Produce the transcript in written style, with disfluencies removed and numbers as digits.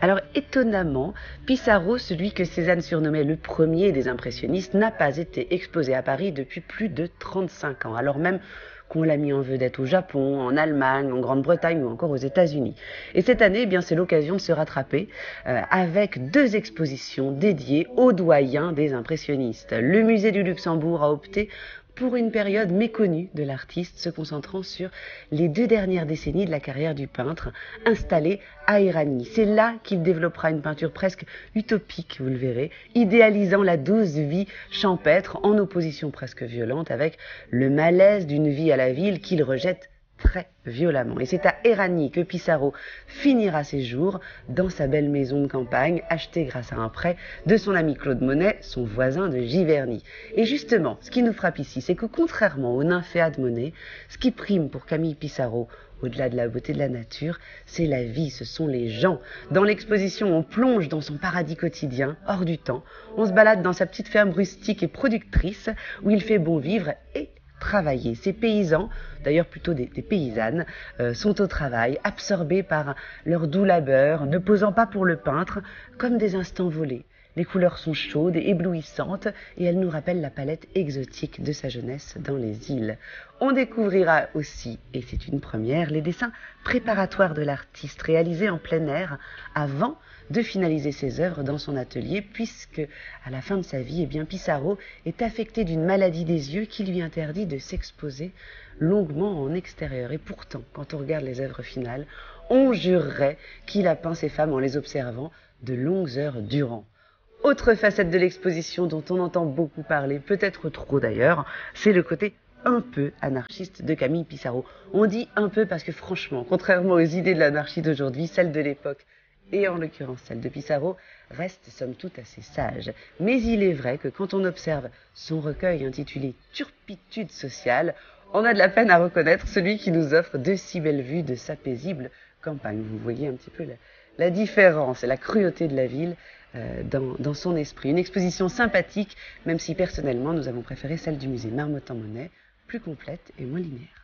Alors étonnamment, Pissarro, celui que Cézanne surnommait le premier des impressionnistes, n'a pas été exposé à Paris depuis plus de 35 ans, alors même qu'on l'a mis en vedette au Japon, en Allemagne, en Grande-Bretagne ou encore aux États-Unis. Et cette année, eh bien, c'est l'occasion de se rattraper avec deux expositions dédiées aux doyens des impressionnistes. Le musée du Luxembourg a opté pour une période méconnue de l'artiste, se concentrant sur les 2 dernières décennies de la carrière du peintre, installé à Éragny. C'est là qu'il développera une peinture presque utopique, vous le verrez, idéalisant la douce vie champêtre en opposition presque violente avec le malaise d'une vie à la ville qu'il rejette très violemment. Et c'est à Éragny que Pissarro finira ses jours dans sa belle maison de campagne, achetée grâce à un prêt de son ami Claude Monet, son voisin de Giverny. Et justement, ce qui nous frappe ici, c'est que contrairement au nymphéa de Monet, ce qui prime pour Camille Pissarro, au-delà de la beauté de la nature, c'est la vie, ce sont les gens. Dans l'exposition, on plonge dans son paradis quotidien, hors du temps. On se balade dans sa petite ferme rustique et productrice, où il fait bon vivre et travailler. Ces paysans, d'ailleurs plutôt des paysannes, sont au travail, absorbés par leur doux labeur, ne posant pas pour le peintre, comme des instants volés. Les couleurs sont chaudes et éblouissantes et elles nous rappellent la palette exotique de sa jeunesse dans les îles. On découvrira aussi, et c'est une première, les dessins préparatoires de l'artiste réalisés en plein air avant de finaliser ses œuvres dans son atelier, puisque à la fin de sa vie, eh bien, Pissarro est affecté d'une maladie des yeux qui lui interdit de s'exposer longuement en extérieur. Et pourtant, quand on regarde les œuvres finales, on jurerait qu'il a peint ses femmes en les observant de longues heures durant. Autre facette de l'exposition dont on entend beaucoup parler, peut-être trop d'ailleurs, c'est le côté un peu anarchiste de Camille Pissarro. On dit un peu parce que franchement, contrairement aux idées de l'anarchie d'aujourd'hui, celles de l'époque, et en l'occurrence celle de Pissarro, reste somme toute assez sage. Mais il est vrai que quand on observe son recueil intitulé Turpitude sociale, on a de la peine à reconnaître celui qui nous offre de si belles vues de sa paisible campagne. Vous voyez un petit peu la différence et la cruauté de la ville dans son esprit. Une exposition sympathique, même si personnellement nous avons préféré celle du musée Marmottan-Monet, plus complète et moins linéaire.